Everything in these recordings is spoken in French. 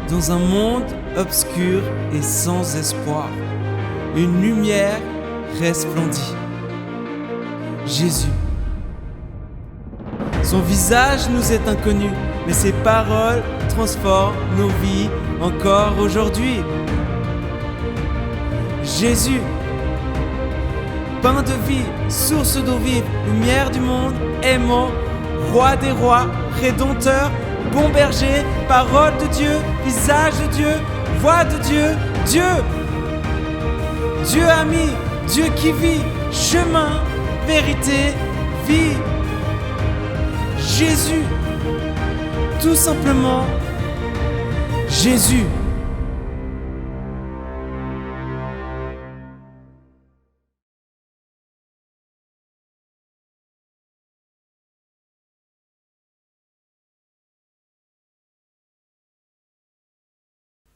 Dans un monde obscur et sans espoir, une lumière resplendit. Jésus. Son visage nous est inconnu, mais ses paroles transforment nos vies encore aujourd'hui. Jésus, pain de vie, source d'eau vive, lumière du monde, aimant, roi des rois, rédempteur, bon berger, parole de Dieu, visage de Dieu, voix de Dieu, Dieu. Dieu ami, Dieu qui vit, chemin, vérité, vie. Jésus, tout simplement Jésus.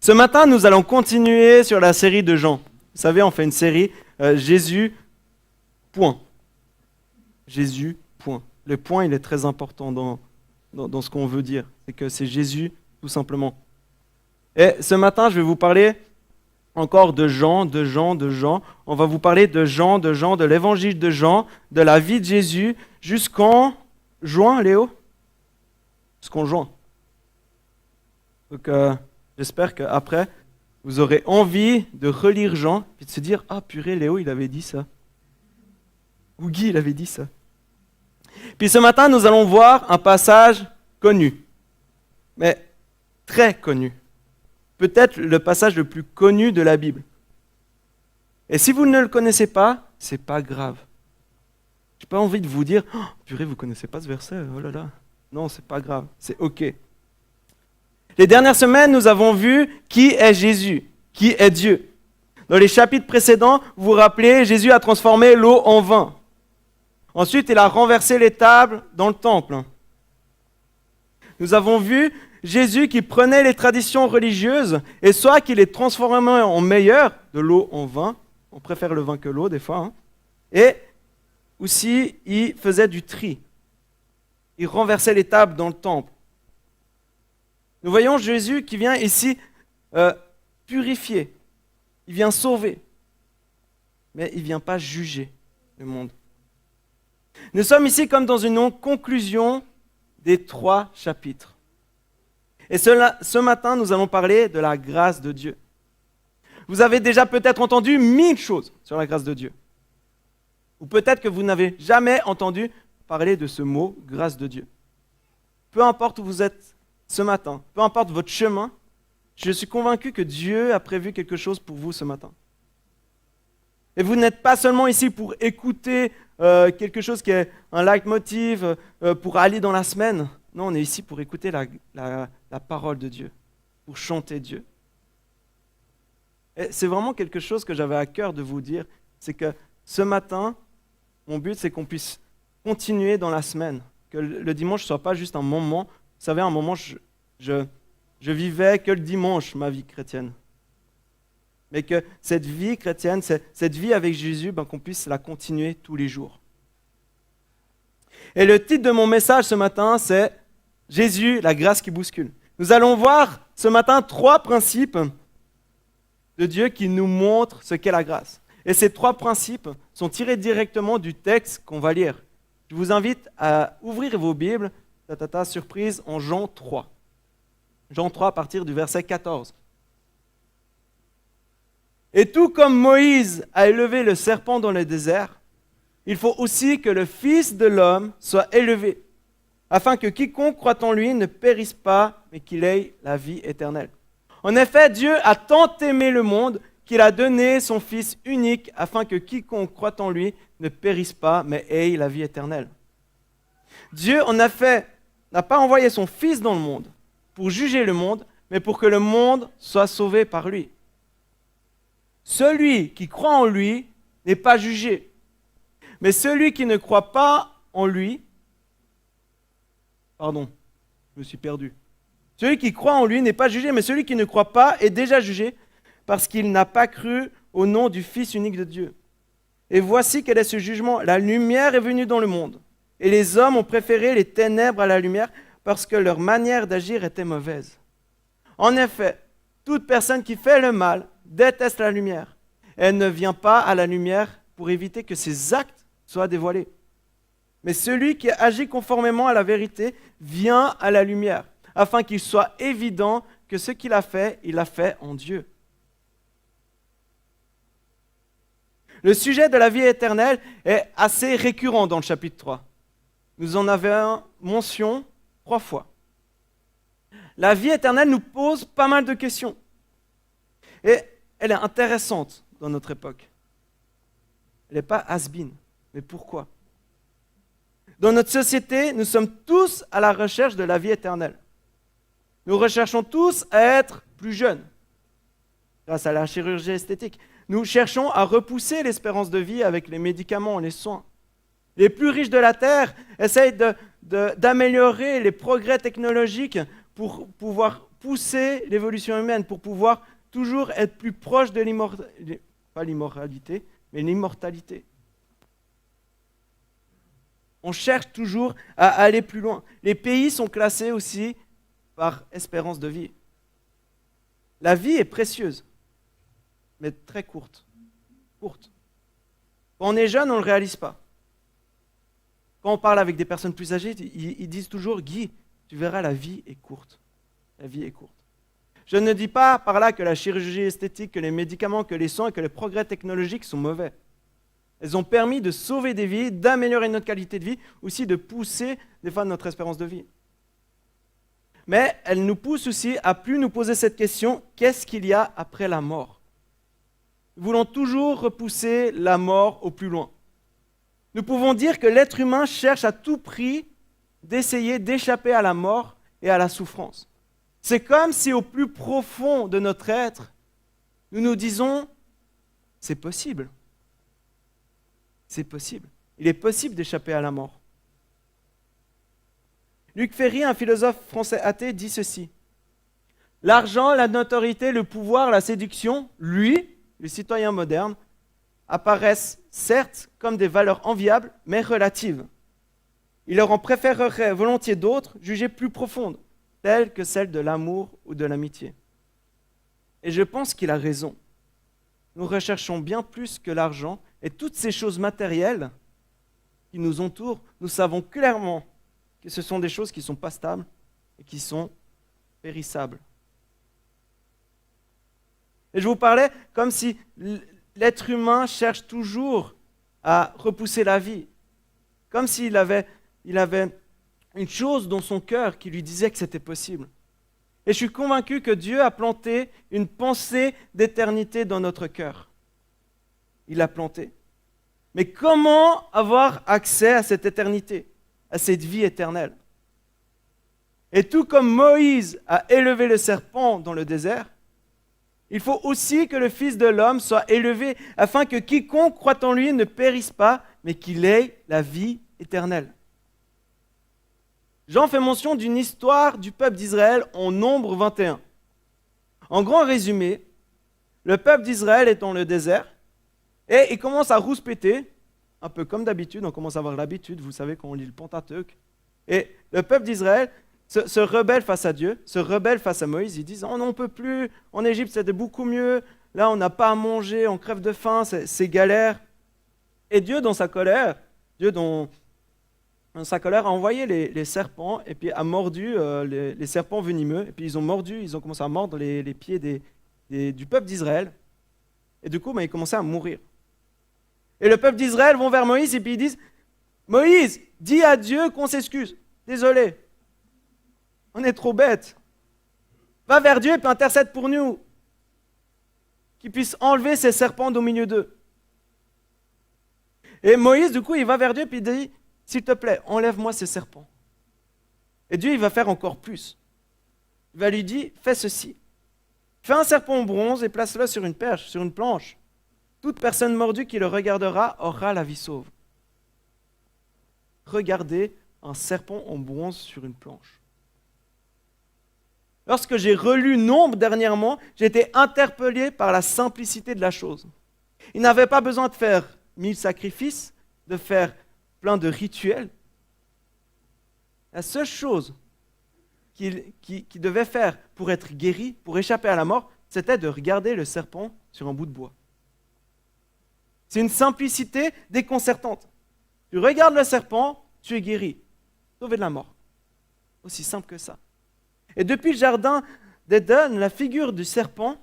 Ce matin, nous allons continuer sur la série de Jean. Vous savez, on fait une série Jésus, point. Jésus, point. Le point, il est très important dans ce qu'on veut dire. C'est que c'est Jésus, tout simplement. Et ce matin, je vais vous parler encore de Jean. On va vous parler de Jean, de l'évangile de Jean, de la vie de Jésus, jusqu'en juin, Léo? Jusqu'en juin. Donc, j'espère qu'après, vous aurez envie de relire Jean, puis de se dire « Ah, purée, Léo, il avait dit ça. » Ou Guy, il avait dit ça. Puis ce matin, nous allons voir un passage connu, mais très connu. Peut-être le passage le plus connu de la Bible. Et si vous ne le connaissez pas, c'est pas grave. Je n'ai pas envie de vous dire « Oh, purée, vous ne connaissez pas ce verset, oh là là. » Non, c'est pas grave, c'est OK. Les dernières semaines, nous avons vu qui est Jésus, qui est Dieu. Dans les chapitres précédents, vous vous rappelez, Jésus a transformé l'eau en vin. Ensuite, il a renversé les tables dans le temple. Nous avons vu Jésus qui prenait les traditions religieuses et soit qu'il les transformait en meilleur, de l'eau en vin, on préfère le vin que l'eau des fois, et aussi il faisait du tri. Il renversait les tables dans le temple. Nous voyons Jésus qui vient ici purifier, il vient sauver, mais il ne vient pas juger le monde. Nous sommes ici comme dans une conclusion des 3 chapitres. Et ce matin, nous allons parler de la grâce de Dieu. Vous avez déjà peut-être entendu 1000 choses sur la grâce de Dieu. Ou peut-être que vous n'avez jamais entendu parler de ce mot, grâce de Dieu. Peu importe où vous êtes ce matin, peu importe votre chemin, je suis convaincu que Dieu a prévu quelque chose pour vous ce matin. Et vous n'êtes pas seulement ici pour écouter quelque chose qui est un leitmotiv pour aller dans la semaine. Non, on est ici pour écouter la parole de Dieu, pour chanter Dieu. Et c'est vraiment quelque chose que j'avais à cœur de vous dire, c'est que ce matin, mon but c'est qu'on puisse continuer dans la semaine, que le dimanche ne soit pas juste un moment. Vous savez, un moment, je vivais que le dimanche ma vie chrétienne. Mais que cette vie chrétienne, cette vie avec Jésus, qu'on puisse la continuer tous les jours. Et le titre de mon message ce matin, c'est « Jésus, la grâce qui bouscule ». Nous allons voir ce matin 3 principes de Dieu qui nous montrent ce qu'est la grâce. Et ces 3 principes sont tirés directement du texte qu'on va lire. Je vous invite à ouvrir vos Bibles, surprise, en Jean 3. Jean 3 à partir du verset 14. Et tout comme Moïse a élevé le serpent dans le désert, il faut aussi que le Fils de l'homme soit élevé, afin que quiconque croit en lui ne périsse pas, mais qu'il ait la vie éternelle. En effet, Dieu a tant aimé le monde qu'il a donné son Fils unique, afin que quiconque croit en lui ne périsse pas, mais ait la vie éternelle. Dieu, en effet, n'a pas envoyé son Fils dans le monde pour juger le monde, mais pour que le monde soit sauvé par lui. Celui qui croit en lui n'est pas jugé, mais celui qui ne croit pas en lui, je me suis perdu. Celui qui croit en lui n'est pas jugé, mais celui qui ne croit pas est déjà jugé, parce qu'il n'a pas cru au nom du Fils unique de Dieu. Et voici quel est ce jugement. La lumière est venue dans le monde, et les hommes ont préféré les ténèbres à la lumière, parce que leur manière d'agir était mauvaise. En effet, toute personne qui fait le mal déteste la lumière. Elle ne vient pas à la lumière pour éviter que ses actes soient dévoilés. Mais celui qui agit conformément à la vérité vient à la lumière, afin qu'il soit évident que ce qu'il a fait, il l'a fait en Dieu. Le sujet de la vie éternelle est assez récurrent dans le chapitre 3. Nous en avons mention 3 fois. La vie éternelle nous pose pas mal de questions. Et elle est intéressante dans notre époque. Elle n'est pas has-been. Mais pourquoi ? Dans notre société, nous sommes tous à la recherche de la vie éternelle. Nous recherchons tous à être plus jeunes, grâce à la chirurgie esthétique. Nous cherchons à repousser l'espérance de vie avec les médicaments, les soins. Les plus riches de la Terre essayent d'améliorer les progrès technologiques pour pouvoir pousser l'évolution humaine, pour pouvoir toujours être plus proche de l'immortalité. On cherche toujours à aller plus loin. Les pays sont classés aussi par espérance de vie. La vie est précieuse, mais très courte. Quand on est jeune, on ne le réalise pas. Quand on parle avec des personnes plus âgées, ils disent toujours « Guy, tu verras, la vie est courte. » La vie est courte. Je ne dis pas par là que la chirurgie esthétique, que les médicaments, que les soins et que les progrès technologiques sont mauvais. Elles ont permis de sauver des vies, d'améliorer notre qualité de vie, aussi de pousser des fois notre espérance de vie. Mais elles nous poussent aussi à plus nous poser cette question, qu'est-ce qu'il y a après la mort ? Nous voulons toujours repousser la mort au plus loin. Nous pouvons dire que l'être humain cherche à tout prix d'essayer d'échapper à la mort et à la souffrance. C'est comme si au plus profond de notre être, nous nous disons, c'est possible. C'est possible. Il est possible d'échapper à la mort. Luc Ferry, un philosophe français athée, dit ceci. L'argent, la notoriété, le pouvoir, la séduction, lui, le citoyen moderne, apparaissent certes comme des valeurs enviables, mais relatives. Il leur en préférerait volontiers d'autres, jugées plus profondes, telles que celles de l'amour ou de l'amitié. Et je pense qu'il a raison. Nous recherchons bien plus que l'argent et toutes ces choses matérielles qui nous entourent, nous savons clairement que ce sont des choses qui ne sont pas stables et qui sont périssables. Et je vous parlais comme si l'être humain cherche toujours à repousser la vie, comme s'il avait une chose dans son cœur qui lui disait que c'était possible. Et je suis convaincu que Dieu a planté une pensée d'éternité dans notre cœur. Il l'a plantée. Mais comment avoir accès à cette éternité, à cette vie éternelle ? Et tout comme Moïse a élevé le serpent dans le désert, il faut aussi que le Fils de l'homme soit élevé afin que quiconque croit en lui ne périsse pas, mais qu'il ait la vie éternelle. Jean fait mention d'une histoire du peuple d'Israël en Nombre 21. En grand résumé, le peuple d'Israël est dans le désert et il commence à rouspéter, un peu comme d'habitude, on commence à avoir l'habitude, vous savez, quand on lit le Pentateuque. Et le peuple d'Israël se rebelle face à Dieu, se rebelle face à Moïse. Ils disent « Oh non, on ne peut plus, en Égypte c'était beaucoup mieux, là on n'a pas à manger, on crève de faim, c'est galère. » Et Dieu, dans sa colère, a envoyé les serpents et puis a mordu les serpents venimeux. Et puis ils ont commencé à mordre les pieds du peuple d'Israël. Et du coup, ils commençaient à mourir. Et le peuple d'Israël vont vers Moïse et puis ils disent « Moïse, dis à Dieu qu'on s'excuse. Désolé, on est trop bêtes. Va vers Dieu et puis intercède pour nous. Qu'il puisse enlever ces serpents d'au milieu d'eux. » Et Moïse, du coup, il va vers Dieu et puis il dit « S'il te plaît, enlève-moi ces serpents. » Et Dieu, il va faire encore plus. Il va lui dire « Fais ceci. Fais un serpent en bronze et place-le sur une perche, sur une planche. Toute personne mordue qui le regardera aura la vie sauve. » Regardez un serpent en bronze sur une planche. Lorsque j'ai relu Nombre dernièrement, j'ai été interpellé par la simplicité de la chose. Il n'avait pas besoin de faire 1000 sacrifices, de faire plein de rituels. La seule chose qu'il devait faire pour être guéri, pour échapper à la mort, c'était de regarder le serpent sur un bout de bois. C'est une simplicité déconcertante. Tu regardes le serpent, tu es guéri, sauvé de la mort. Aussi simple que ça. Et depuis le jardin d'Éden, la figure du serpent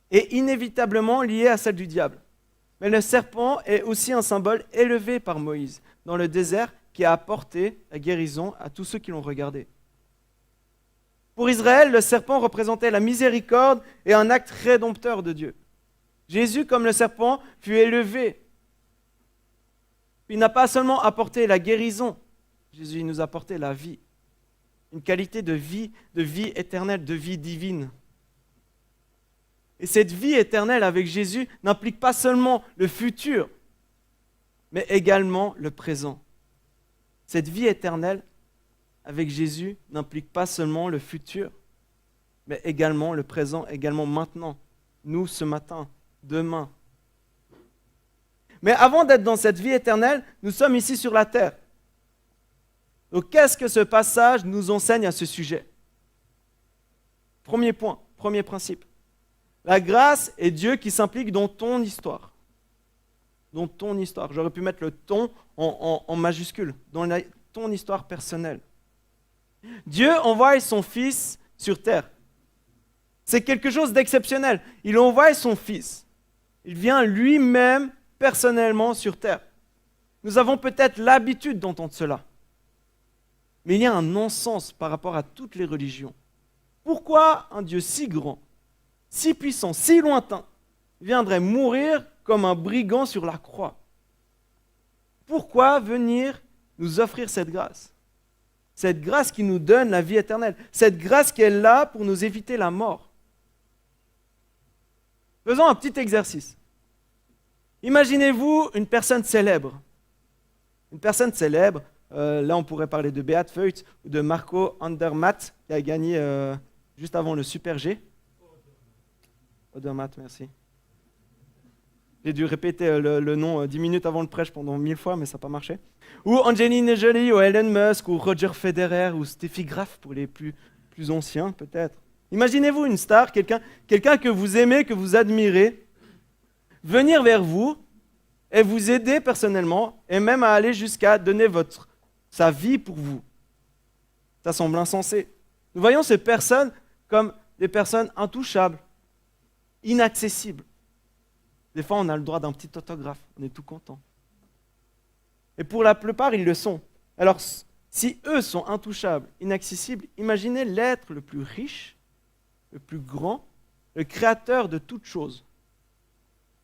est inévitablement liée à celle du diable. Mais le serpent est aussi un symbole élevé par Moïse dans le désert qui a apporté la guérison à tous ceux qui l'ont regardé. Pour Israël, le serpent représentait la miséricorde et un acte rédempteur de Dieu. Jésus, comme le serpent, fut élevé. Il n'a pas seulement apporté la guérison, Jésus nous a apporté la vie. Une qualité de vie éternelle, de vie divine. Et cette vie éternelle avec Jésus n'implique pas seulement le futur, mais également le présent. Cette vie éternelle avec Jésus n'implique pas seulement le futur, mais également le présent, également maintenant, nous ce matin, demain. Mais avant d'être dans cette vie éternelle, nous sommes ici sur la terre. Donc qu'est-ce que ce passage nous enseigne à ce sujet? Premier point, premier principe. La grâce est Dieu qui s'implique dans ton histoire. Dans ton histoire. J'aurais pu mettre le ton en majuscule, dans ton histoire personnelle. Dieu envoie son Fils sur terre. C'est quelque chose d'exceptionnel. Il envoie son Fils. Il vient lui-même personnellement sur terre. Nous avons peut-être l'habitude d'entendre cela. Mais il y a un non-sens par rapport à toutes les religions. Pourquoi un Dieu si grand, si puissant, si lointain, viendrait mourir comme un brigand sur la croix? Pourquoi venir nous offrir cette grâce? Cette grâce qui nous donne la vie éternelle. Cette grâce qui est là pour nous éviter la mort. Faisons un petit exercice. Imaginez-vous une personne célèbre. Une personne célèbre, là on pourrait parler de Beat Feut ou de Marco Andermatt qui a gagné juste avant le Super G. Andermatt, merci. J'ai dû répéter le nom 10 minutes avant le prêche pendant 1000 fois, mais ça n'a pas marché. Ou Angelina Jolie, ou Elon Musk, ou Roger Federer, ou Steffi Graf pour les plus anciens peut-être. Imaginez-vous une star, quelqu'un que vous aimez, que vous admirez, venir vers vous et vous aider personnellement, et même à aller jusqu'à donner sa vie pour vous. Ça semble insensé. Nous voyons ces personnes comme des personnes intouchables, inaccessibles. Des fois, on a le droit d'un petit autographe, on est tout content. Et pour la plupart, ils le sont. Alors, si eux sont intouchables, inaccessibles, imaginez l'être le plus riche, le plus grand, le créateur de toutes choses.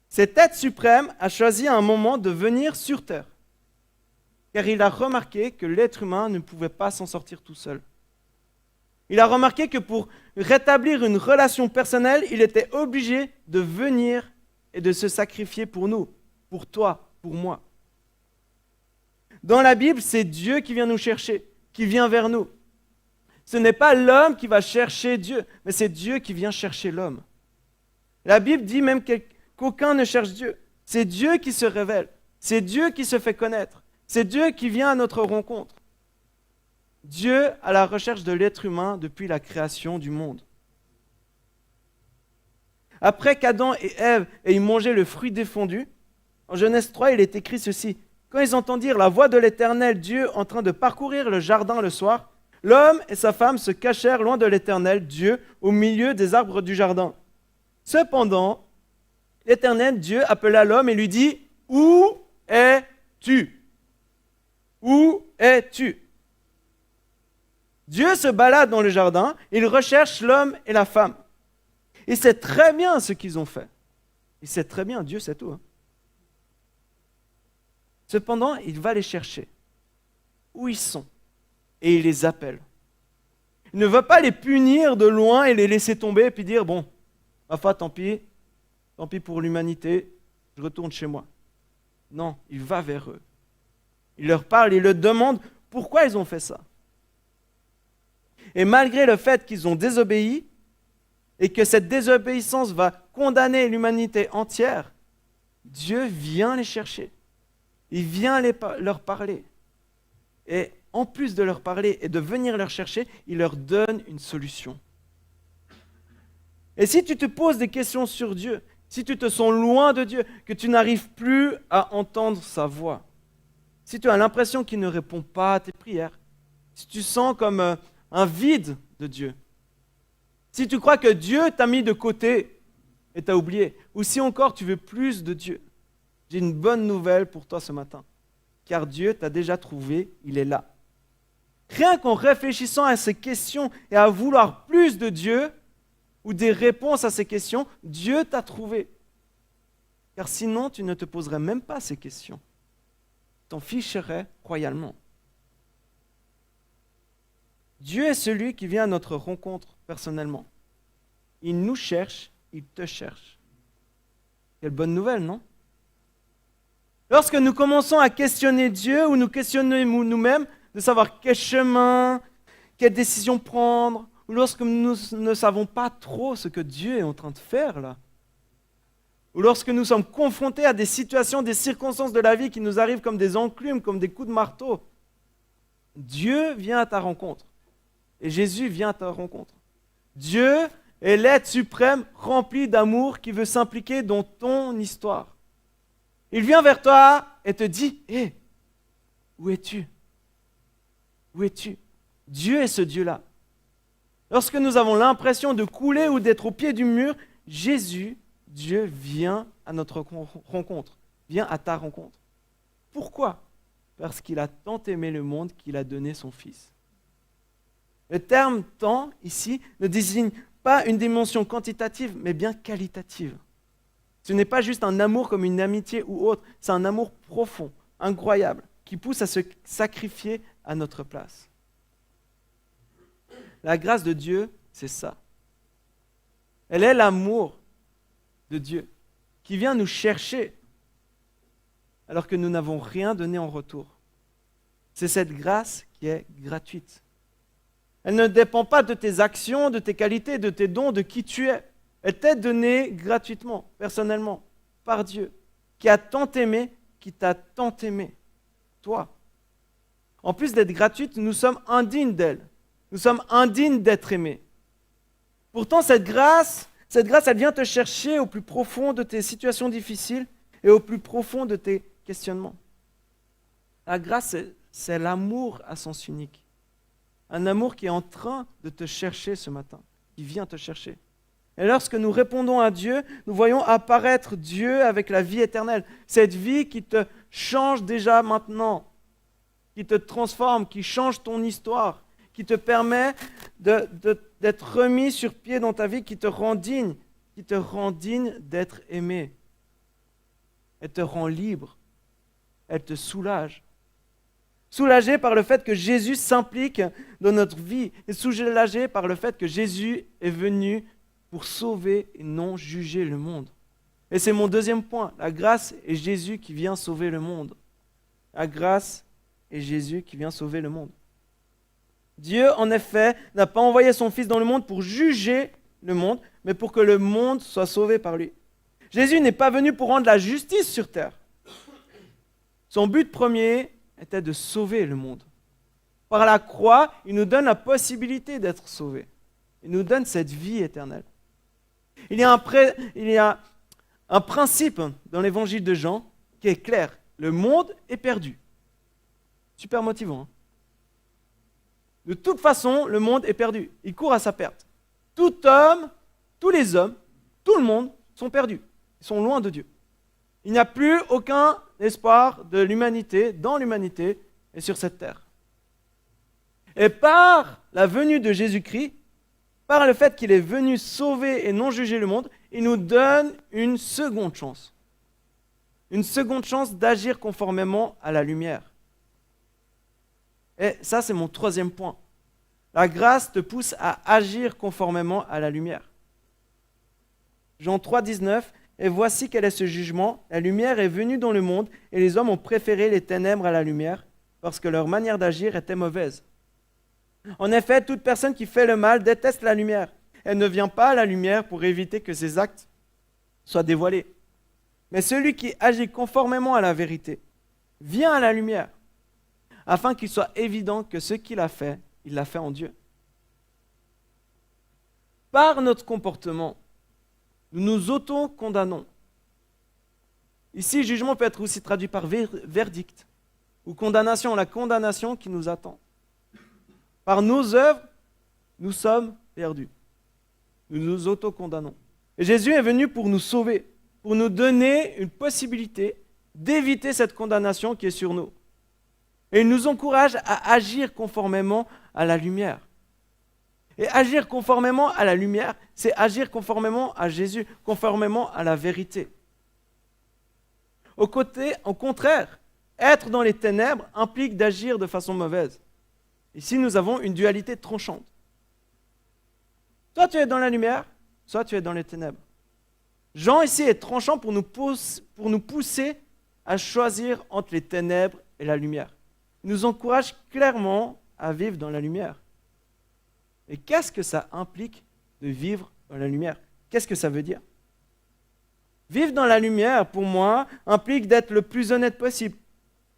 Cet être suprême a choisi à un moment de venir sur terre, car il a remarqué que l'être humain ne pouvait pas s'en sortir tout seul. Il a remarqué que pour rétablir une relation personnelle, il était obligé de venir et de se sacrifier pour nous, pour toi, pour moi. Dans la Bible, c'est Dieu qui vient nous chercher, qui vient vers nous. Ce n'est pas l'homme qui va chercher Dieu, mais c'est Dieu qui vient chercher l'homme. La Bible dit même qu'aucun ne cherche Dieu. C'est Dieu qui se révèle. C'est Dieu qui se fait connaître. C'est Dieu qui vient à notre rencontre. Dieu à la recherche de l'être humain depuis la création du monde. Après qu'Adam et Ève aient mangé le fruit défendu, en Genèse 3, il est écrit ceci. Quand ils entendirent la voix de l'Éternel Dieu en train de parcourir le jardin le soir, l'homme et sa femme se cachèrent loin de l'Éternel Dieu au milieu des arbres du jardin. Cependant, l'Éternel Dieu appela l'homme et lui dit, « Où es-tu? Où es-tu » Dieu se balade dans le jardin, il recherche l'homme et la femme. Il sait très bien ce qu'ils ont fait. Il sait très bien, Dieu sait tout. Hein. Cependant, il va les chercher. Où ils sont. Et il les appelle. Il ne veut pas les punir de loin et les laisser tomber et puis dire, bon, ma foi, tant pis pour l'humanité, je retourne chez moi. Non, il va vers eux. Il leur parle, il leur demande pourquoi ils ont fait ça. Et malgré le fait qu'ils ont désobéi, et que cette désobéissance va condamner l'humanité entière, Dieu vient les chercher. Il vient leur parler. Et en plus de leur parler et de venir leur chercher, il leur donne une solution. Et si tu te poses des questions sur Dieu, si tu te sens loin de Dieu, que tu n'arrives plus à entendre sa voix, si tu as l'impression qu'il ne répond pas à tes prières, si tu sens comme un vide de Dieu, si tu crois que Dieu t'a mis de côté et t'a oublié, ou si encore tu veux plus de Dieu, j'ai une bonne nouvelle pour toi ce matin, car Dieu t'a déjà trouvé, il est là. Rien qu'en réfléchissant à ces questions et à vouloir plus de Dieu, ou des réponses à ces questions, Dieu t'a trouvé. Car sinon, tu ne te poserais même pas ces questions. Tu t'en ficherais royalement. Dieu est celui qui vient à notre rencontre personnellement. Il nous cherche, il te cherche. Quelle bonne nouvelle, non? Lorsque nous commençons à questionner Dieu ou nous questionnons nous-mêmes de savoir quel chemin, quelle décision prendre, ou lorsque nous ne savons pas trop ce que Dieu est en train de faire là, ou lorsque nous sommes confrontés à des situations, des circonstances de la vie qui nous arrivent comme des enclumes, comme des coups de marteau, Dieu vient à ta rencontre. Et Jésus vient à ta rencontre. Dieu est l'être suprême rempli d'amour qui veut s'impliquer dans ton histoire. Il vient vers toi et te dit, « Hé, où es-tu? Où es-tu » Dieu est ce Dieu-là. Lorsque nous avons l'impression de couler ou d'être au pied du mur, Jésus, Dieu, vient à notre rencontre, vient à ta rencontre. Pourquoi? Parce qu'il a tant aimé le monde qu'il a donné son Fils. Le terme « temps » ici ne désigne pas une dimension quantitative, mais bien qualitative. Ce n'est pas juste un amour comme une amitié ou autre, c'est un amour profond, incroyable, qui pousse à se sacrifier à notre place. La grâce de Dieu, c'est ça. Elle est l'amour de Dieu qui vient nous chercher alors que nous n'avons rien donné en retour. C'est cette grâce qui est gratuite. Elle ne dépend pas de tes actions, de tes qualités, de tes dons, de qui tu es. Elle t'est donnée gratuitement, personnellement, par Dieu, qui a tant aimé, qui t'a tant aimé, toi. En plus d'être gratuite, nous sommes indignes d'elle. Nous sommes indignes d'être aimés. Pourtant, cette grâce, elle vient te chercher au plus profond de tes situations difficiles et au plus profond de tes questionnements. La grâce, c'est l'amour à sens unique. Un amour qui est en train de te chercher ce matin, qui vient te chercher. Et lorsque nous répondons à Dieu, nous voyons apparaître Dieu avec la vie éternelle. Cette vie qui te change déjà maintenant, qui te transforme, qui change ton histoire, qui te permet d'être remis sur pied dans ta vie, qui te rend digne d'être aimé. Elle te rend libre, elle te soulage. Soulagé par le fait que Jésus s'implique dans notre vie et soulagé par le fait que Jésus est venu pour sauver et non juger le monde. Et c'est mon deuxième point, la grâce est Jésus qui vient sauver le monde. La grâce est Jésus qui vient sauver le monde. Dieu, en effet, n'a pas envoyé son Fils dans le monde pour juger le monde, mais pour que le monde soit sauvé par lui. Jésus n'est pas venu pour rendre la justice sur terre. Son but premier était de sauver le monde. Par la croix, il nous donne la possibilité d'être sauvés. Il nous donne cette vie éternelle. Il y a un principe dans l'évangile de Jean qui est clair. Le monde est perdu. Super motivant. Hein? De toute façon, le monde est perdu. Il court à sa perte. Tout homme, tous les hommes, tout le monde sont perdus. Ils sont loin de Dieu. Il n'y a plus aucun espoir de l'humanité, dans l'humanité et sur cette terre. Et par la venue de Jésus-Christ, par le fait qu'il est venu sauver et non juger le monde, il nous donne une seconde chance. Une seconde chance d'agir conformément à la lumière. Et ça, c'est mon troisième point. La grâce te pousse à agir conformément à la lumière. Jean 3, 19, « Et voici quel est ce jugement. La lumière est venue dans le monde, et les hommes ont préféré les ténèbres à la lumière, parce que leur manière d'agir était mauvaise. En effet, toute personne qui fait le mal déteste la lumière. Elle ne vient pas à la lumière pour éviter que ses actes soient dévoilés. Mais celui qui agit conformément à la vérité vient à la lumière, afin qu'il soit évident que ce qu'il a fait, il l'a fait en Dieu. Par notre comportement, nous nous auto-condamnons. Ici, jugement peut être aussi traduit par verdict ou condamnation, la condamnation qui nous attend. Par nos œuvres, nous sommes perdus. Nous nous auto-condamnons. Et Jésus est venu pour nous sauver, pour nous donner une possibilité d'éviter cette condamnation qui est sur nous. Et il nous encourage à agir conformément à la lumière. Et agir conformément à la lumière, c'est agir conformément à Jésus, conformément à la vérité. Au contraire, être dans les ténèbres implique d'agir de façon mauvaise. Ici, nous avons une dualité tranchante. Soit tu es dans la lumière, soit tu es dans les ténèbres. Jean ici est tranchant pour nous pousser à choisir entre les ténèbres et la lumière. Il nous encourage clairement à vivre dans la lumière. Et qu'est-ce que ça implique de vivre dans la lumière? Qu'est-ce que ça veut dire? Vivre dans la lumière, pour moi, implique d'être le plus honnête possible,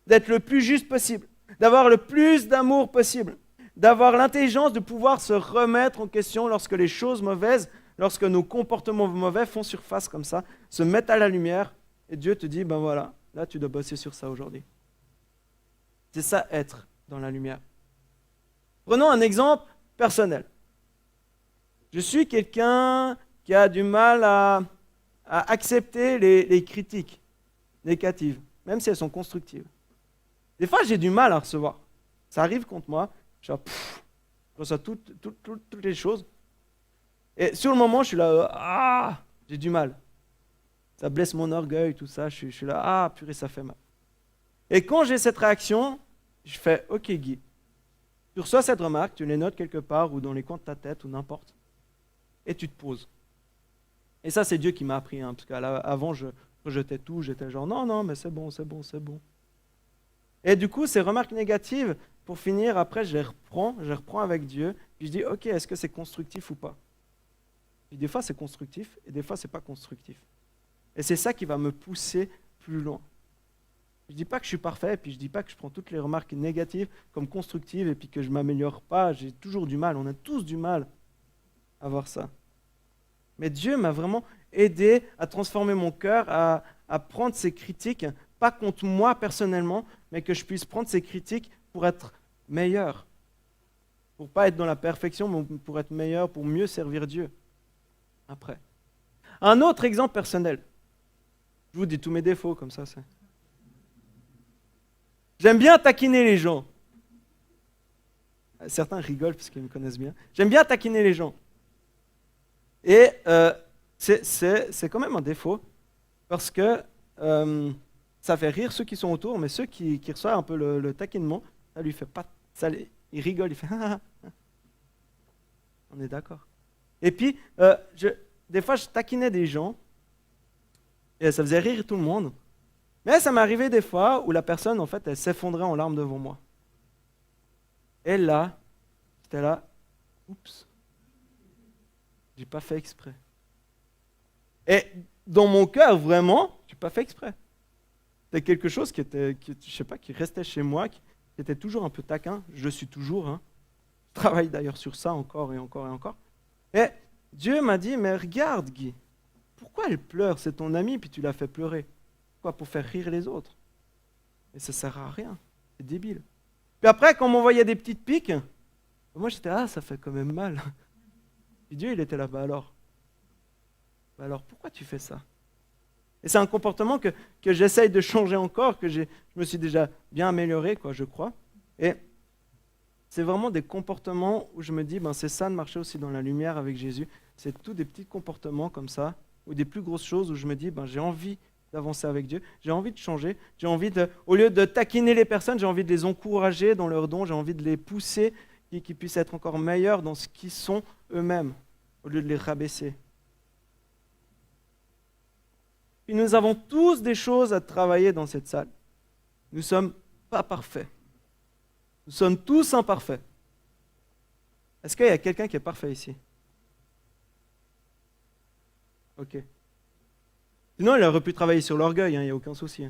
d'être le plus juste possible, d'avoir le plus d'amour possible, d'avoir l'intelligence de pouvoir se remettre en question lorsque les choses mauvaises, lorsque nos comportements mauvais font surface comme ça, se mettent à la lumière, et Dieu te dit, ben voilà, là tu dois bosser sur ça aujourd'hui. C'est ça, être dans la lumière. Prenons un exemple personnel. Je suis quelqu'un qui a du mal à accepter les critiques négatives, même si elles sont constructives. Des fois, j'ai du mal à recevoir. Ça arrive contre moi, je reçois toutes les choses. Et sur le moment, je suis là, j'ai du mal. Ça blesse mon orgueil, tout ça. Je suis là, purée, ça fait mal. Et quand j'ai cette réaction, je fais, ok Guy, tu reçois cette remarque, tu les notes quelque part ou dans les coins de ta tête ou n'importe, et tu te poses. Et ça, c'est Dieu qui m'a appris, parce qu'avant, je rejetais tout, j'étais genre, non, mais c'est bon. Et du coup, ces remarques négatives, pour finir, après, je les reprends avec Dieu, puis je dis, ok, est-ce que c'est constructif ou pas? Puis des fois, c'est constructif, et des fois, c'est pas constructif. Et c'est ça qui va me pousser plus loin. Je ne dis pas que je suis parfait, et puis je ne dis pas que je prends toutes les remarques négatives comme constructives, et puis que je ne m'améliore pas, j'ai toujours du mal, on a tous du mal à voir ça. Mais Dieu m'a vraiment aidé à transformer mon cœur, à prendre ces critiques, pas contre moi personnellement, mais que je puisse prendre ces critiques pour être meilleur. Pour ne pas être dans la perfection, mais pour être meilleur, pour mieux servir Dieu. Après. Un autre exemple personnel. Je vous dis tous mes défauts, comme ça, c'est... J'aime bien taquiner les gens. Certains rigolent parce qu'ils me connaissent bien. J'aime bien taquiner les gens. Et c'est quand même un défaut parce que ça fait rire ceux qui sont autour, mais ceux qui reçoivent un peu le taquinement, ça lui fait pas... il rigole, il fait... On est d'accord. Et puis, des fois, je taquinais des gens et ça faisait rire tout le monde. Mais ça m'est arrivé des fois où la personne, en fait, elle s'effondrait en larmes devant moi. Et là, j'étais là, oups, j'ai pas fait exprès. Et dans mon cœur, vraiment, j'ai pas fait exprès. C'était quelque chose qui restait chez moi, qui était toujours un peu taquin. Je le suis toujours. Je travaille d'ailleurs sur ça encore et encore et encore. Et Dieu m'a dit, mais regarde Guy, pourquoi elle pleure? C'est ton amie, puis tu l'as fait pleurer. Quoi, pour faire rire les autres? Et ça sert à rien. C'est débile. Puis après, quand on m'envoyait des petites piques, moi j'étais, ça fait quand même mal. Puis Dieu, il était là, alors, pourquoi tu fais ça? Et c'est un comportement que j'essaye de changer encore, que je me suis déjà bien amélioré, je crois. Et c'est vraiment des comportements où je me dis, c'est ça de marcher aussi dans la lumière avec Jésus. C'est tous des petits comportements comme ça, ou des plus grosses choses où je me dis, j'ai envie d'avancer avec Dieu, j'ai envie de changer, j'ai envie au lieu de taquiner les personnes, j'ai envie de les encourager dans leurs dons, j'ai envie de les pousser, qu'ils puissent être encore meilleurs dans ce qu'ils sont eux-mêmes, au lieu de les rabaisser. Puis nous avons tous des choses à travailler dans cette salle. Nous ne sommes pas parfaits. Nous sommes tous imparfaits. Est-ce qu'il y a quelqu'un qui est parfait ici? Ok. Sinon, il aurait pu travailler sur l'orgueil, il n'y a aucun souci.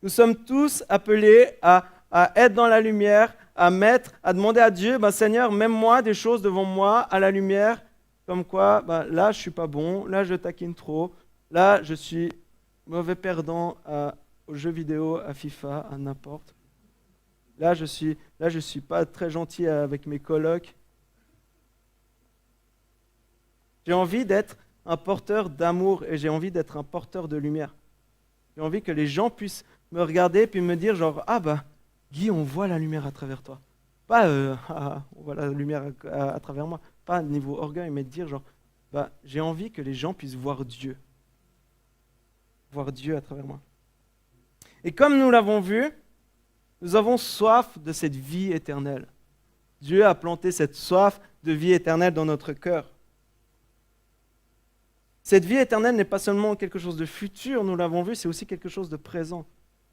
Nous sommes tous appelés à être dans la lumière, à demander à Dieu, Seigneur, mets-moi des choses devant moi à la lumière, comme quoi, là, je ne suis pas bon, là, je taquine trop, là, je suis mauvais perdant aux jeux vidéo, à FIFA, à n'importe. Là, je suis pas très gentil avec mes colocs. J'ai envie d'être un porteur d'amour et j'ai envie d'être un porteur de lumière. J'ai envie que les gens puissent me regarder puis me dire genre, Guy, on voit la lumière à travers toi. Pas on voit la lumière à travers moi. Pas niveau orgueil, mais de dire genre, j'ai envie que les gens puissent voir Dieu. Voir Dieu à travers moi. Et comme nous l'avons vu, nous avons soif de cette vie éternelle. Dieu a planté cette soif de vie éternelle dans notre cœur. Cette vie éternelle n'est pas seulement quelque chose de futur, nous l'avons vu, c'est aussi quelque chose de présent,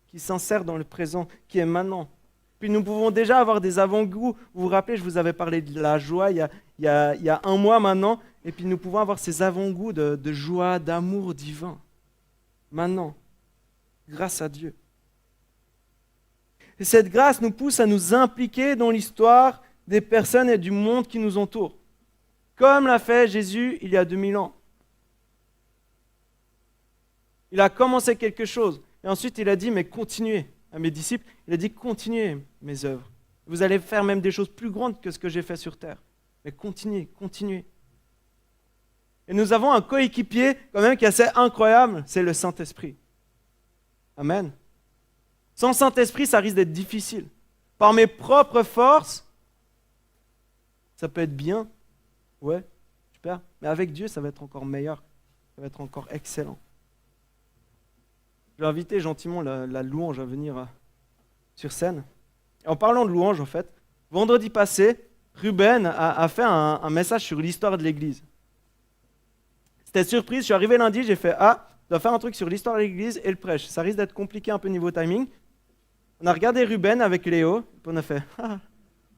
qui s'insère dans le présent, qui est maintenant. Puis nous pouvons déjà avoir des avant-goûts. Vous vous rappelez, je vous avais parlé de la joie il y a un mois maintenant, et puis nous pouvons avoir ces avant-goûts de joie, d'amour divin. Maintenant, grâce à Dieu. Et cette grâce nous pousse à nous impliquer dans l'histoire des personnes et du monde qui nous entourent, comme l'a fait Jésus il y a 2000 ans. Il a commencé quelque chose, et ensuite il a dit, mais continuez à mes disciples, il a dit, continuez mes œuvres. Vous allez faire même des choses plus grandes que ce que j'ai fait sur terre. Mais continuez, continuez. Et nous avons un coéquipier quand même qui est assez incroyable, c'est le Saint-Esprit. Amen. Sans Saint-Esprit, ça risque d'être difficile. Par mes propres forces, ça peut être bien, ouais, super, mais avec Dieu, ça va être encore meilleur, ça va être encore excellent. Je vais inviter gentiment la louange à venir sur scène. Et en parlant de louange, en fait, vendredi passé, Ruben a fait un message sur l'histoire de l'Église. C'était surprise, je suis arrivé lundi, j'ai fait « je dois faire un truc sur l'histoire de l'Église et le prêche. Ça risque d'être compliqué un peu niveau timing. » On a regardé Ruben avec Léo, puis on a fait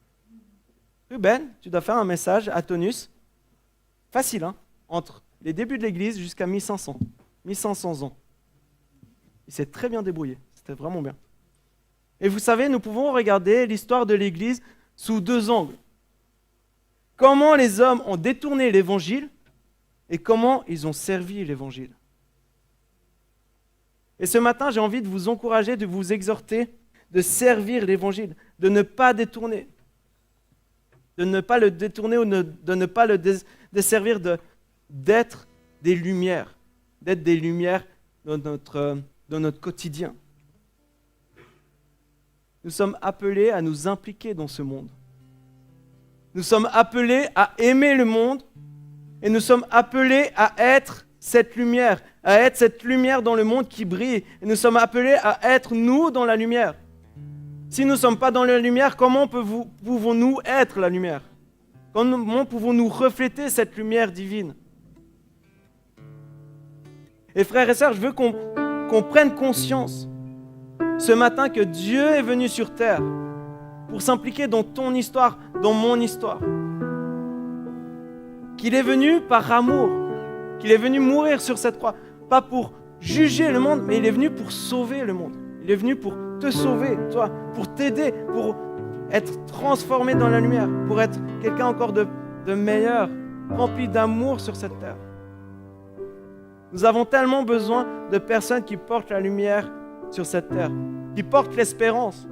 « Ruben, tu dois faire un message à tonus. Facile, hein, entre les débuts de l'Église jusqu'à 1500 ans. » Il s'est très bien débrouillé, c'était vraiment bien. Et vous savez, nous pouvons regarder l'histoire de l'Église sous deux angles. Comment les hommes ont détourné l'Évangile et comment ils ont servi l'Évangile. Et ce matin, j'ai envie de vous encourager, de vous exhorter, de servir l'Évangile, de ne pas détourner, de ne pas le détourner ou de ne pas le desservir, d'être des lumières dans notre quotidien. Nous sommes appelés à nous impliquer dans ce monde. Nous sommes appelés à aimer le monde et nous sommes appelés à être cette lumière dans le monde qui brille. Et nous sommes appelés à être nous dans la lumière. Si nous ne sommes pas dans la lumière, comment pouvons-nous être la lumière? Comment pouvons-nous refléter cette lumière divine? Et frères et sœurs, je veux qu'on prenne conscience ce matin que Dieu est venu sur terre pour s'impliquer dans ton histoire, dans mon histoire. Qu'il est venu par amour, qu'il est venu mourir sur cette croix, pas pour juger le monde, mais il est venu pour sauver le monde. Il est venu pour te sauver, toi, pour t'aider, pour être transformé dans la lumière, pour être quelqu'un encore de meilleur, rempli d'amour sur cette terre. Nous avons tellement besoin de personnes qui portent la lumière sur cette terre, qui portent l'espérance.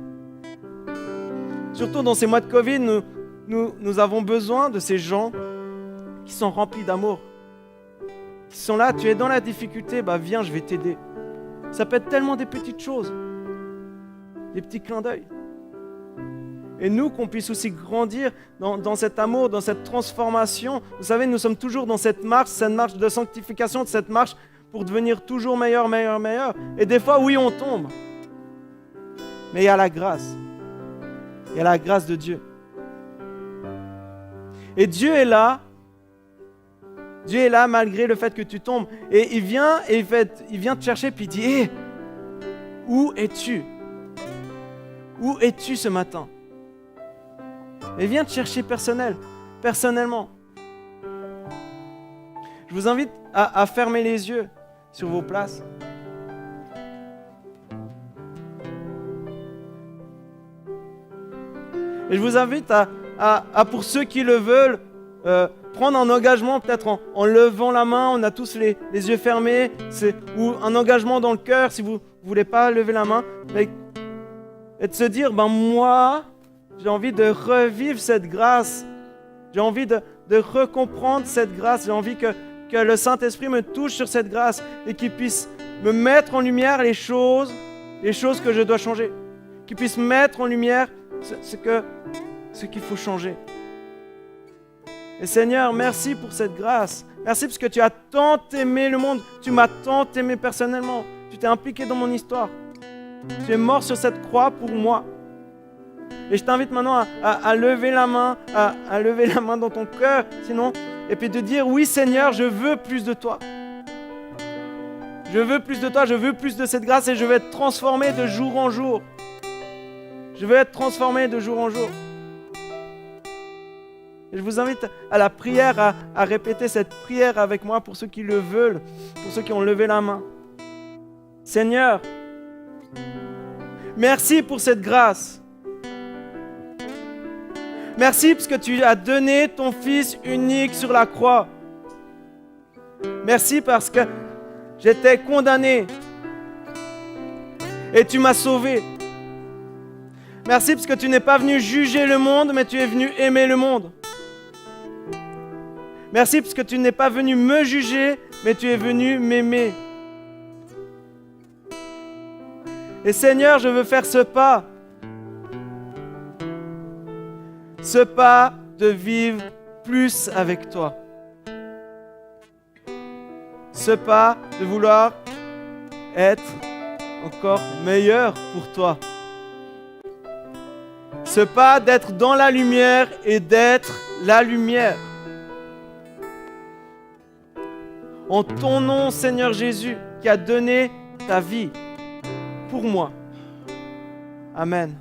Surtout dans ces mois de Covid, nous avons besoin de ces gens qui sont remplis d'amour, qui sont là, tu es dans la difficulté, viens, je vais t'aider. Ça peut être tellement des petites choses, des petits clins d'œil. Et nous, qu'on puisse aussi grandir dans cet amour, dans cette transformation. Vous savez, nous sommes toujours dans cette marche de sanctification, cette marche pour devenir toujours meilleur. Et des fois, oui, on tombe. Mais il y a la grâce. Il y a la grâce de Dieu. Et Dieu est là. Dieu est là malgré le fait que tu tombes. Et il vient te chercher puis il dit, hey, où es-tu? Où es-tu ce matin? Et viens te chercher personnellement. Je vous invite à fermer les yeux sur vos places. Et je vous invite pour ceux qui le veulent, prendre un engagement, peut-être en levant la main, on a tous les yeux fermés, ou un engagement dans le cœur si vous ne voulez pas lever la main, et de se dire, moi, j'ai envie de revivre cette grâce, j'ai envie de recomprendre cette grâce, j'ai envie que le Saint-Esprit me touche sur cette grâce et qu'il puisse me mettre en lumière les choses que je dois changer, qu'il puisse mettre en lumière ce qu'il faut changer. Et Seigneur, merci pour cette grâce. Merci parce que tu as tant aimé le monde. Tu m'as tant aimé personnellement. Tu t'es impliqué dans mon histoire. Tu es mort sur cette croix pour moi. Et je t'invite maintenant à lever la main, à lever la main dans ton cœur, sinon, et puis de dire, oui Seigneur, je veux plus de toi. Je veux plus de toi, je veux plus de cette grâce et je veux être transformé de jour en jour. Je veux être transformé de jour en jour. Et je vous invite à la prière, à répéter cette prière avec moi pour ceux qui le veulent, pour ceux qui ont levé la main. Seigneur, merci pour cette grâce. Merci parce que tu as donné ton Fils unique sur la croix. Merci parce que j'étais condamné et tu m'as sauvé. Merci parce que tu n'es pas venu juger le monde, mais tu es venu aimer le monde. Merci parce que tu n'es pas venu me juger, mais tu es venu m'aimer. Et Seigneur, je veux faire ce pas de vivre plus avec toi. Ce pas de vouloir être encore meilleur pour toi. Ce pas d'être dans la lumière et d'être la lumière. En ton nom, Seigneur Jésus, qui a donné ta vie pour moi. Amen.